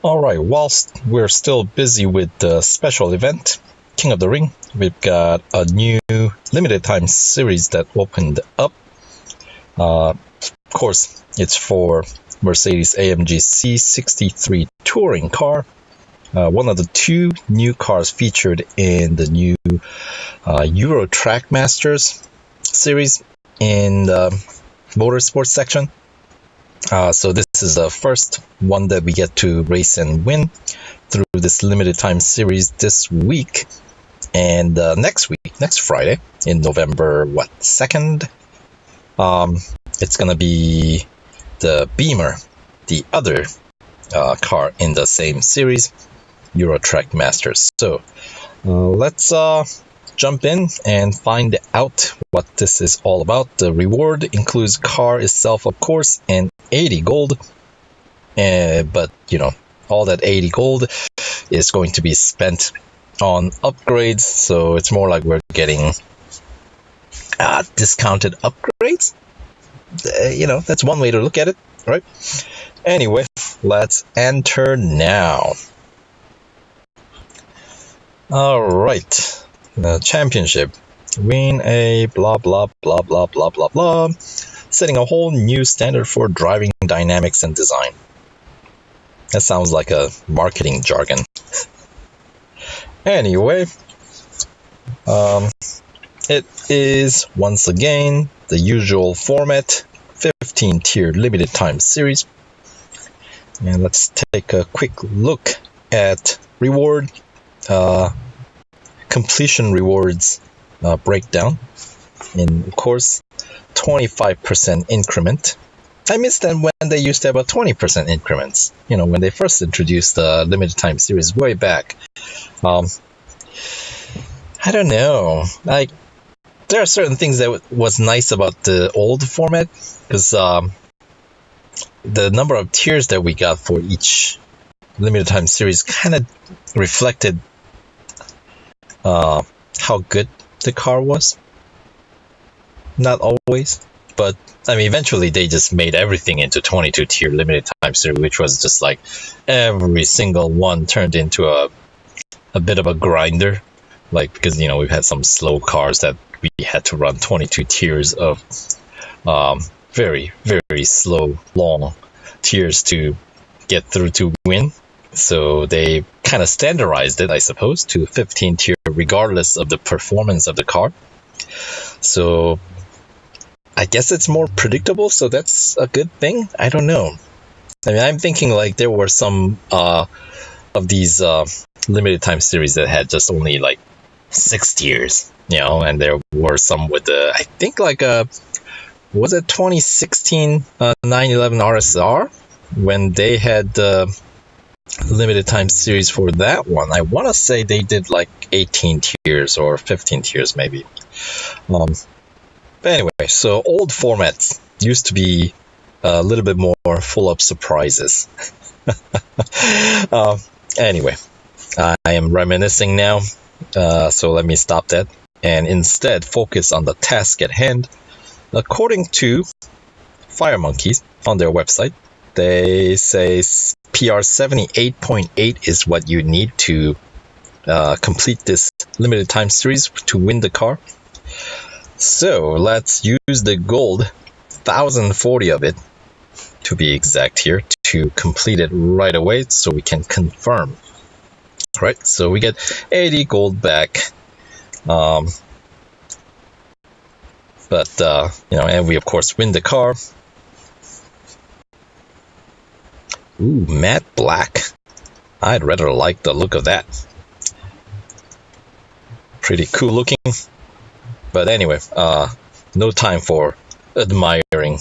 Alright, whilst we're still busy with the special event, King of the Ring, we've got a new limited time series that opened up. Of course, it's for Mercedes-AMG C63 touring car. One of the two new cars featured in the new Euro Track Masters series in the motorsports section. So this is the first one that we get to race and win through this limited time series this week. And next Friday, in November 2nd, it's going to be the Beamer, the other car in the same series, Euro Track Masters. So let's jump in and find out what this is all about. The reward includes car itself, of course, and 80 gold. But, all that 80 gold is going to be spent on upgrades. So it's more like we're getting discounted upgrades. That's one way to look at it, right? Anyway, let's enter now. All right. Championship. Win a blah, blah, blah, blah, blah, blah, blah. Setting a whole new standard for driving dynamics and design. That sounds like a marketing jargon. Anyway, it is once again the usual format, 15-tier limited time series. And let's take a quick look at reward, completion rewards breakdown. In, of course, 25% increment. I missed them when they used to have a 20% increments. When they first introduced the limited time series way back. I don't know. There are certain things that was nice about the old format, because the number of tiers that we got for each limited time series kind of reflected how good the car was. Not always, but eventually they just made everything into 22 tier limited time series, which was just like every single one turned into a bit of a grinder, because we've had some slow cars that we had to run 22 tiers of very, very slow, long tiers to get through to win. So they kind of standardized it, I suppose, to 15 tier regardless of the performance of the car. So I guess it's more predictable, so that's a good thing. I don't know. I'm thinking there were some of these limited time series that had just only 6 tiers, and there were some with I think was it 2016 911 RSR when they had the limited time series for that one. I want to say they did 18 tiers or 15 tiers maybe. But anyway, so old formats used to be a little bit more full of surprises. Anyway, I am reminiscing now, so let me stop that and instead focus on the task at hand. According to Fire Monkeys on their website, they say PR 78.8 is what you need to complete this limited time series to win the car. So let's use the gold, 1,040 of it to be exact here, to complete it right away so we can confirm. Right, so we get 80 gold back. And we of course win the car. Ooh, matte black. I'd rather like the look of that. Pretty cool looking. But anyway, no time for admiring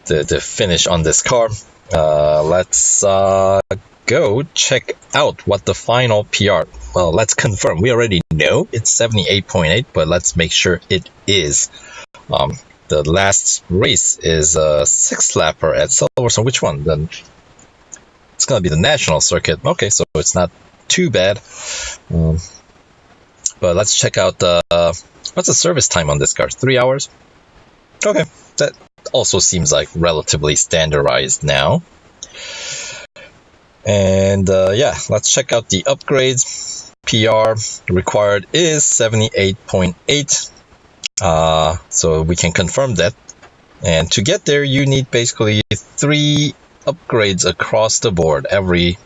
the finish on this car. Let's go check out what the final PR. Well, let's confirm. We already know it's 78.8, but let's make sure it is. The last race is a 6-lapper at Silverstone. Which one? Then it's gonna be the national circuit. Okay, so it's not too bad. But let's check out what's the service time on this car? 3 hours? Okay, that also seems like relatively standardized now. And yeah, let's check out the upgrades. PR required is 78.8. So we can confirm that. And to get there, you need basically 3 upgrades across the board, every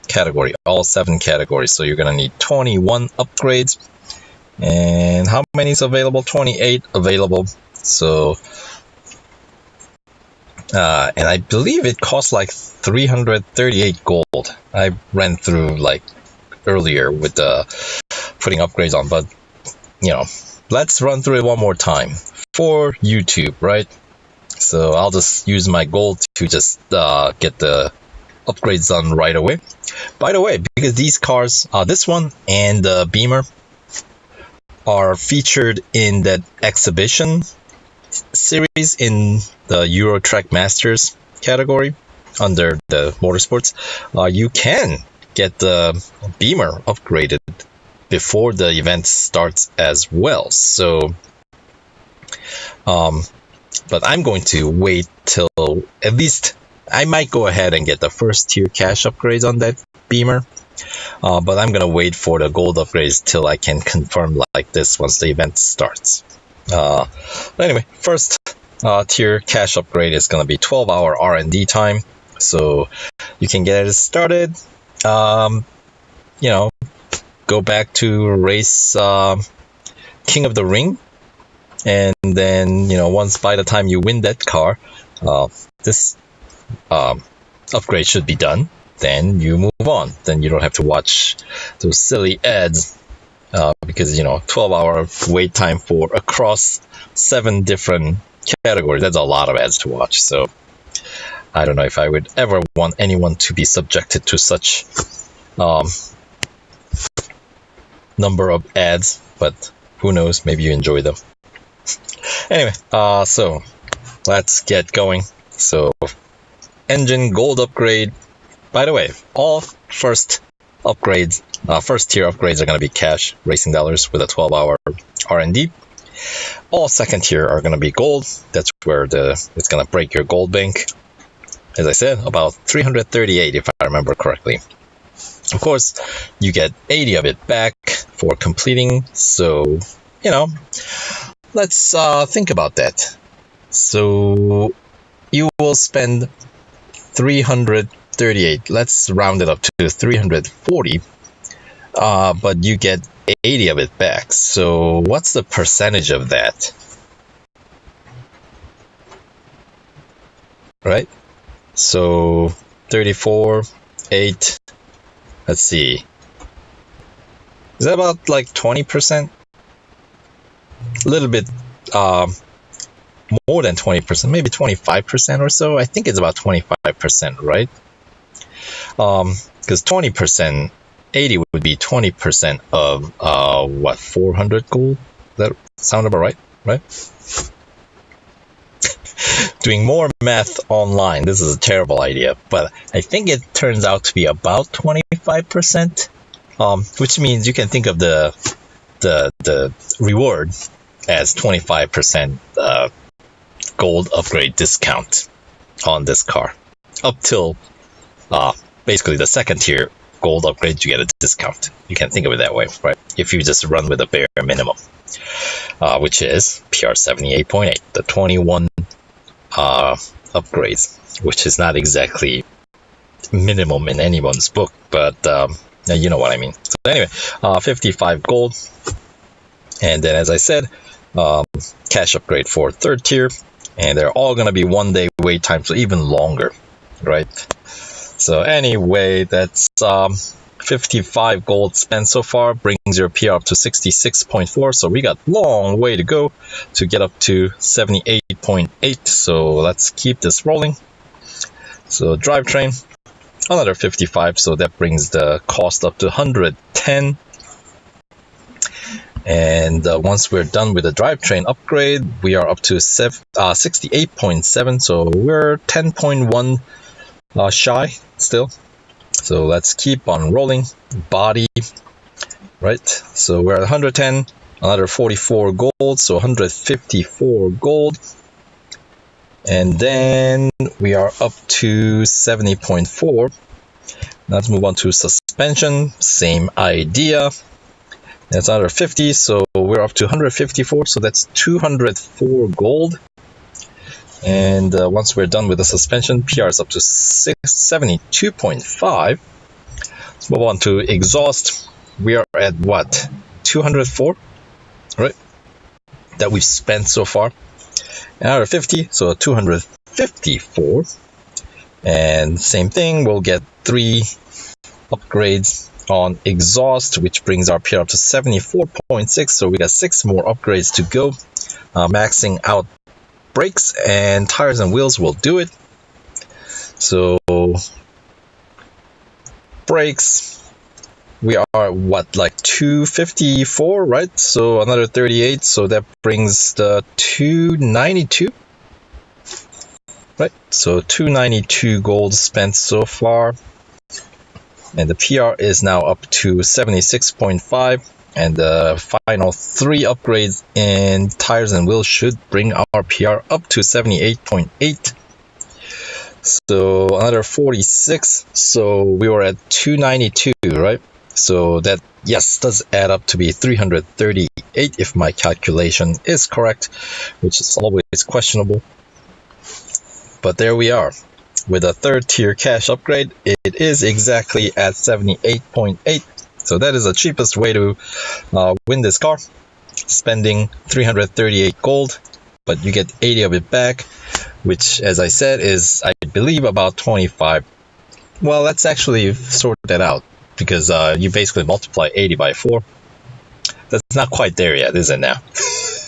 category, all 7 categories. So you're going to need 21 upgrades. And how many is available? 28 available. So, and I believe it costs like 338 gold. I ran through like earlier with putting upgrades on, but you know, let's run through it one more time for YouTube, right? So I'll just use my gold to just get the upgrades done right away. By the way, because these cars, this one and the Beamer, are featured in that exhibition series in the Eurotrack Masters category under the motorsports, you can get the Beamer upgraded before the event starts as well. So, but I'm going to wait till at least I might go ahead and get the first tier cash upgrades on that Beamer. But I'm going to wait for the gold upgrades till I can confirm like this once the event starts. But anyway, first tier cash upgrade is going to be 12-hour R&D time. So you can get it started. You know, go back to race King of the Ring. And then, you know, once by the time you win that car, this upgrade should be done. Then you move on. Then you don't have to watch those silly ads because, you know, 12-hour wait time for across 7 different categories. That's a lot of ads to watch. So I don't know if I would ever want anyone to be subjected to such number of ads, but who knows, maybe you enjoy them. Anyway, so let's get going. So engine gold upgrade. By the way, all first upgrades, first tier upgrades are going to be cash racing dollars with a 12-hour R&D. All second tier are going to be gold. That's where it's going to break your gold bank. As I said, about 338 if I remember correctly. Of course, you get 80 of it back for completing. So, you know, let's think about that. So you will spend 338. Let's round it up to 340. But you get 80 of it back. So what's the percentage of that? Right? So 34, 8. Let's see. Is that about like 20%? A little bit more than 20%, maybe 25% or so. I think it's about 25%, right? Because 20%, 80 would be 20% of what, 400 gold? That sound about right? Right? Doing more math online. This is a terrible idea, but I think it turns out to be about 25%, which means you can think of the reward as 25% gold upgrade discount on this car up till basically the second tier gold upgrade. You get a discount. You can think of it that way, right? If you just run with a bare minimum, which is PR 78.8, the 21 upgrades, which is not exactly minimum in anyone's book, but you know what I mean. So anyway, 55 gold, and then as I said, cash upgrade for third tier, and they're all going to be 1 day wait time, so even longer, right? So anyway, that's 55 gold spent so far, brings your PR up to 66.4, so we got long way to go to get up to 78.8, so let's keep this rolling. So drivetrain, another 55, so that brings the cost up to 110. And once we're done with the drivetrain upgrade, we are up to 68.7, so we're 10.1 shy still. So let's keep on rolling. Body, right? So we're at 110, another 44 gold, so 154 gold. And then we are up to 70.4. Let's move on to suspension. Same idea. That's another 50, so we're up to 154, so that's 204 gold. And once we're done with the suspension, PR is up to 72.5. Let's move on to exhaust. We are at what? 204, right? That we've spent so far. Another 50, so 254. And same thing, we'll get 3 upgrades on exhaust, which brings our PR up to 74.6. So we got 6 more upgrades to go. Maxing out brakes and tires and wheels will do it. So brakes, we are what, like 254, right? So another 38, so that brings the 292, right? So 292 gold spent so far, and the PR is now up to 76.5, and the final 3 upgrades in tires and wheels should bring our PR up to 78.8. So another 46, so we were at 292, right? So that, yes, does add up to be 338 if my calculation is correct, which is always questionable. But there we are. With a 3rd tier cash upgrade, it is exactly at 78.8. So that is the cheapest way to win this car, spending 338 gold, but you get 80 of it back, which, as I said, is, I believe, about 25. Well, let's actually sort that out, because you basically multiply 80 by 4. That's not quite there yet, is it now?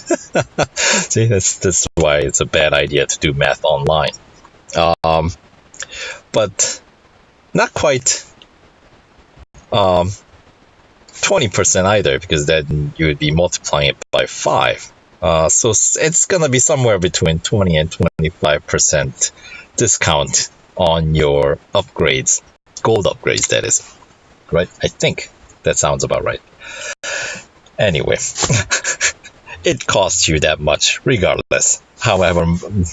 See, that's why it's a bad idea to do math online. But not quite 20% either, because then you would be multiplying it by 5. So it's going to be somewhere between 20 and 25% discount on your upgrades, gold upgrades, that is. Right? I think that sounds about right. Anyway, it costs you that much regardless. However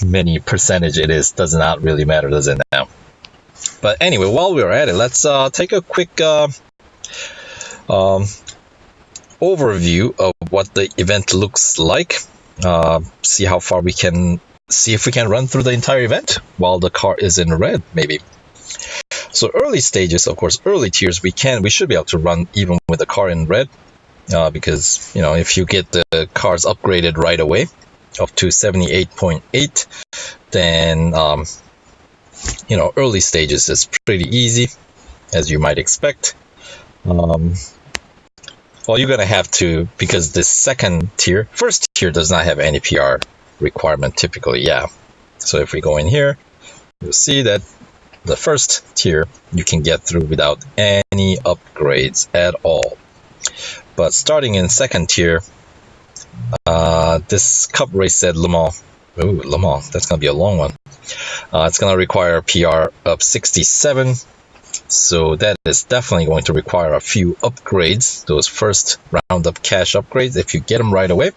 many percentage it is, does not really matter, does it now? But anyway, while we're at it, let's take a quick overview of what the event looks like. See how far we can, see if we can run through the entire event while the car is in red, maybe. So early stages, of course, early tiers, we should be able to run even with the car in red, because, you know, if you get the cars upgraded right away up to 78.8, then, you know, early stages is pretty easy, as you might expect. Well, you're going to have to, because the first tier does not have any PR requirement typically, yeah. So if we go in here, you'll see that the first tier you can get through without any upgrades at all. But starting in second tier, this cup race at Le Mans, Le Mans, that's going to be a long one. It's going to require a PR of 67. So that is definitely going to require a few upgrades, those first roundup cash upgrades, if you get them right away.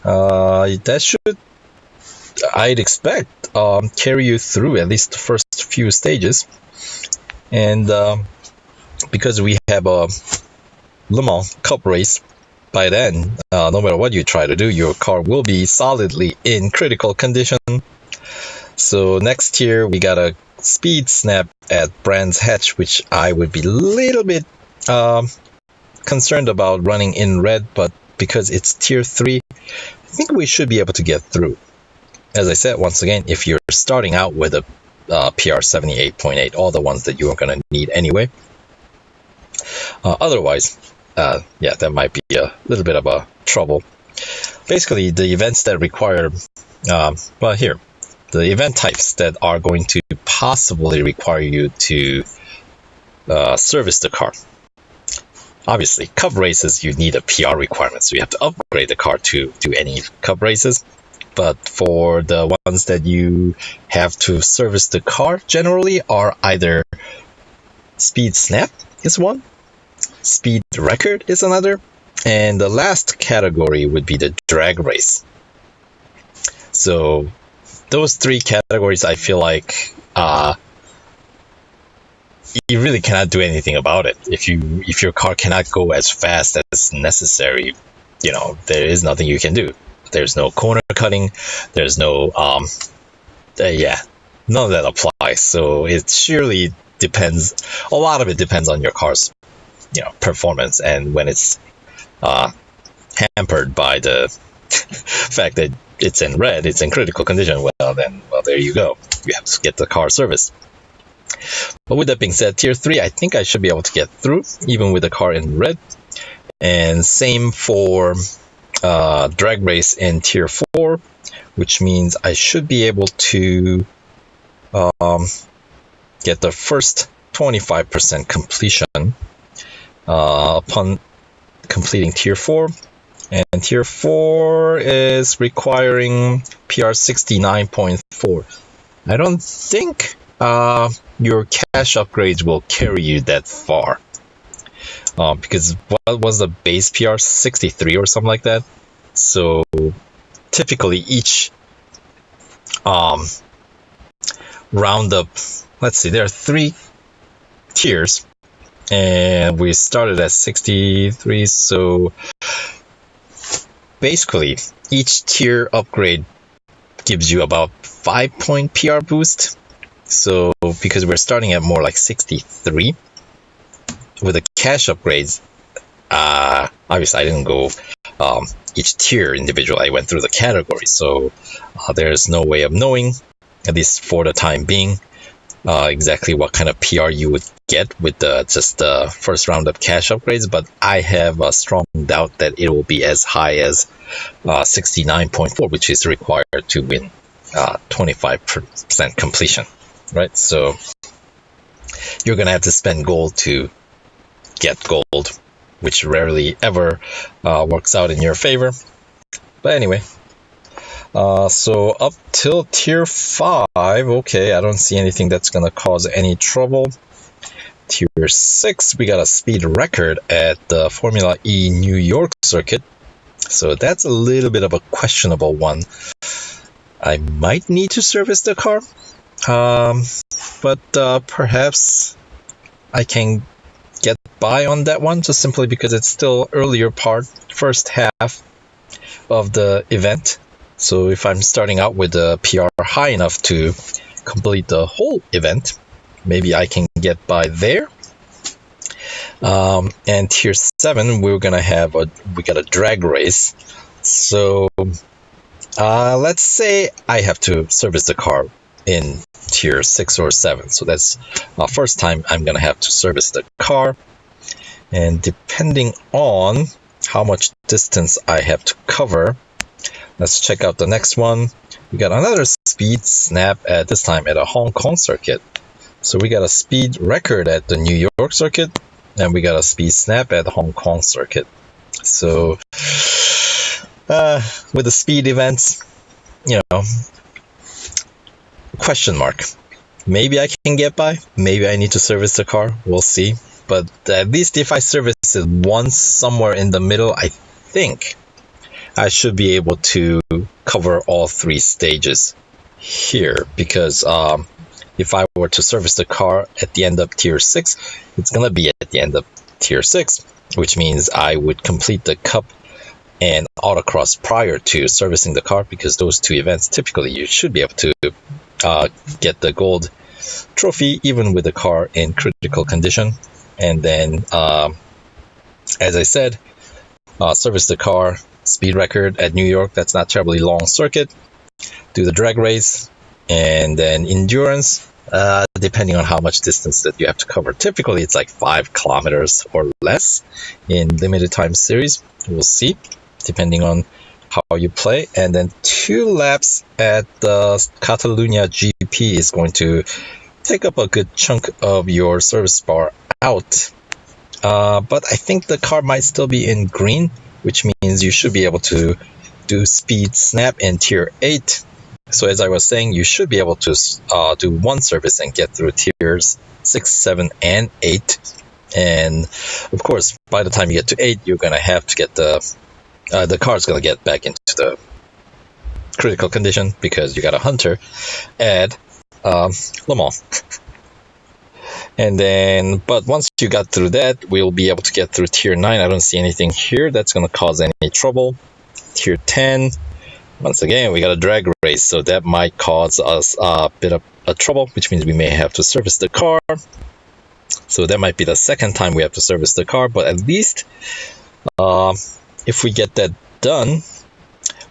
That should, I'd expect, carry you through at least the first few stages. And because we have a Le Mans Cup race, by then, no matter what you try to do, your car will be solidly in critical condition. So next year, we got a speed snap at Brands Hatch, which I would be a little bit concerned about running in red, but because it's tier 3, I think we should be able to get through. As I said, once again, if you're starting out with a PR 78.8, all the ones that you are going to need anyway. Otherwise, yeah, that might be a little bit of a trouble. Basically, the events that require, well, here, the event types that are going to possibly require you to service the car. Obviously, cup races, you need a PR requirement, so you have to upgrade the car to do any cup races. But for the ones that you have to service the car, generally are either speed snap is one, speed record is another, and the last category would be the drag race. So those 3 categories, I feel like you really cannot do anything about it. If your car cannot go as fast as necessary, there is nothing you can do. There's no corner cutting. There's no none of that applies. So it surely depends. A lot of it depends on your car's performance, and when it's hampered by the fact that it's in red, it's in critical condition, well, there you go. You have to get the car serviced. But with that being said, tier 3, I think I should be able to get through, even with the car in red. And same for drag race in tier 4, which means I should be able to get the first 25% completion upon completing tier 4. And tier 4 is requiring PR 69.4. I don't think your cash upgrades will carry you that far. Because what was the base PR? 63 or something like that? So typically each roundup, let's see, there are 3 tiers. And we started at 63, so basically each tier upgrade gives you about 5-point PR boost. So because we're starting at more like 63 with the cash upgrades, obviously I didn't go each tier individual. I went through the categories, so there's no way of knowing, at least for the time being, exactly what kind of PR you would get with just the first round of cash upgrades, but I have a strong doubt that it will be as high as 69.4, which is required to win 25% completion, right? So you're going to have to spend gold to get gold, which rarely ever works out in your favor. But anyway, so up till tier 5, okay, I don't see anything that's going to cause any trouble. Tier 6, we got a speed record at the Formula E New York circuit. So that's a little bit of a questionable one. I might need to service the car, but perhaps I can get by on that one just simply because it's still earlier part, first half of the event. So if I'm starting out with a PR high enough to complete the whole event, maybe I can get by there. And tier 7, we got a drag race. So let's say I have to service the car in tier 6 or 7. So that's first time I'm gonna have to service the car. And depending on how much distance I have to cover, let's check out the next one. We got another speed snap at this time at a Hong Kong circuit. So we got a speed record at the New York circuit, and we got a speed snap at the Hong Kong circuit. So with the speed events, question mark. Maybe I can get by. Maybe I need to service the car. We'll see. But at least if I service it once somewhere in the middle, I think I should be able to cover all 3 stages here, because if I were to service the car at the end of tier 6, it's going to be at the end of tier 6, which means I would complete the Cup and Autocross prior to servicing the car, because those 2 events, typically you should be able to get the gold trophy even with the car in critical condition. And then, as I said, service the car, speed record at New York, that's not terribly long circuit, do the drag race, and then endurance, depending on how much distance that you have to cover. Typically it's like 5 kilometers or less in limited time series. We'll see, depending on how you play. And then 2 laps at the Catalunya GP is going to take up a good chunk of your service bar out. But I think the car might still be in green, which means you should be able to do speed snap in tier 8. So as I was saying, you should be able to do 1 service and get through tiers 6, 7, and 8. And of course, by the time you get to 8, you're going to have to get the car's going to get back into the critical condition, because you got a Hunter at Le Mans. And then, but once you got through that, we'll be able to get through tier 9. I don't see anything here that's going to cause any trouble. Tier 10, once again, we got a drag race, so that might cause us a bit of a trouble, which means we may have to service the car. So that might be the second time we have to service the car, but at least if we get that done,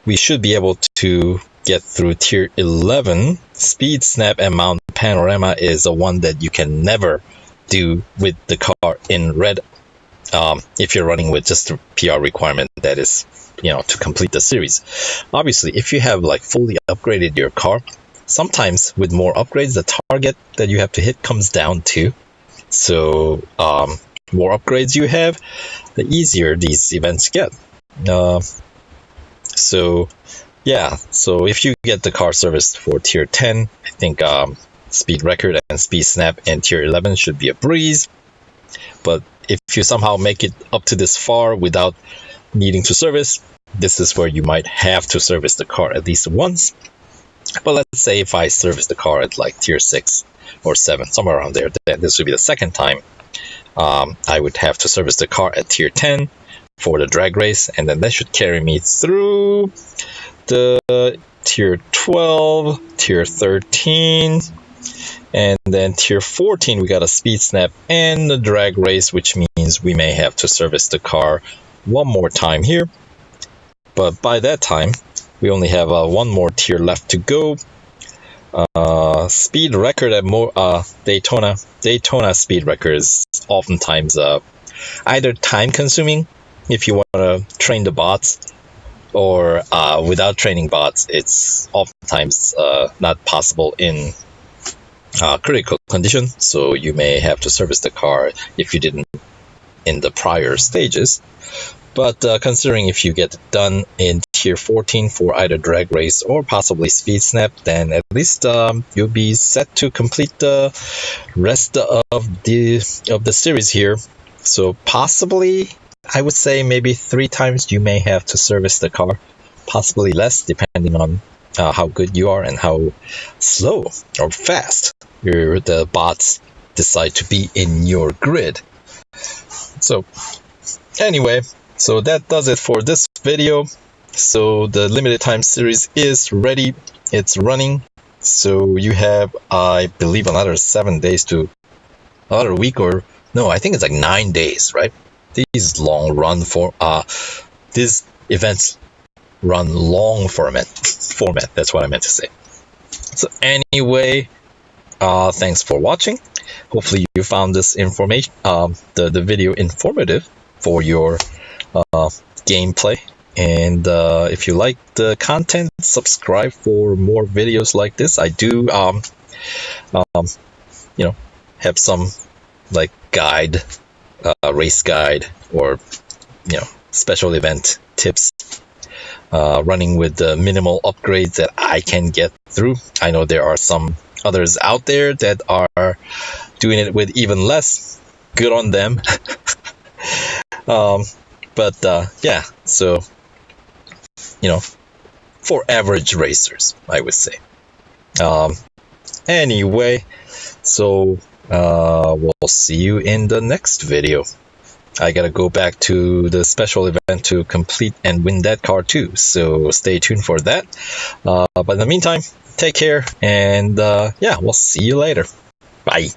we should be able to get through tier 11. Speed snap and mount panorama is the one that you can never do with the car in red if you're running with just the PR requirement that is, to complete the series. Obviously, if you have like fully upgraded your car, sometimes with more upgrades, the target that you have to hit comes down too. So more upgrades you have, the easier these events get. So if you get the car serviced for tier 10, I think speed record and speed snap in tier 11 should be a breeze. But if you somehow make it up to this far without needing to service, this is where you might have to service the car at least once. But let's say if I service the car at like tier 6 or 7, somewhere around there, then this would be the second time I would have to service the car at tier 10 for the drag race, and then that should carry me through the tier 12, tier 13, and then tier 14 we got a speed snap and the drag race, which means we may have to service the car one more time here. But by that time, we only have one more tier left to go. Speed record at Daytona speed record is oftentimes either time consuming if you want to train the bots, or without training bots, it's oftentimes not possible in critical condition, so you may have to service the car if you didn't in the prior stages. But considering if you get it done in tier 14 for either drag race or possibly speed snap, then at least you'll be set to complete the rest of the series here. So possibly, I would say maybe 3 times you may have to service the car, possibly less, depending on how good you are and how slow or fast the bots decide to be in your grid. So anyway, so that does it for this video. So the limited time series is ready, it's running. So you have, I believe, another 7 days to another week, or no, I think it's like 9 days, right? These long run for these events run long format. That's what I meant to say. So anyway, thanks for watching. Hopefully you found this information, the video informative for your gameplay. And if you like the content, subscribe for more videos like this. I do, have some like guide, race guide, or special event tips, running with the minimal upgrades that I can get through. I know there are some others out there that are doing it with even less. Good on them. So for average racers, I would say. Anyway, so we'll see you in the next video. I gotta go back to the special event to complete and win that car too, so stay tuned for that. But in the meantime, take care, and we'll see you later. Bye.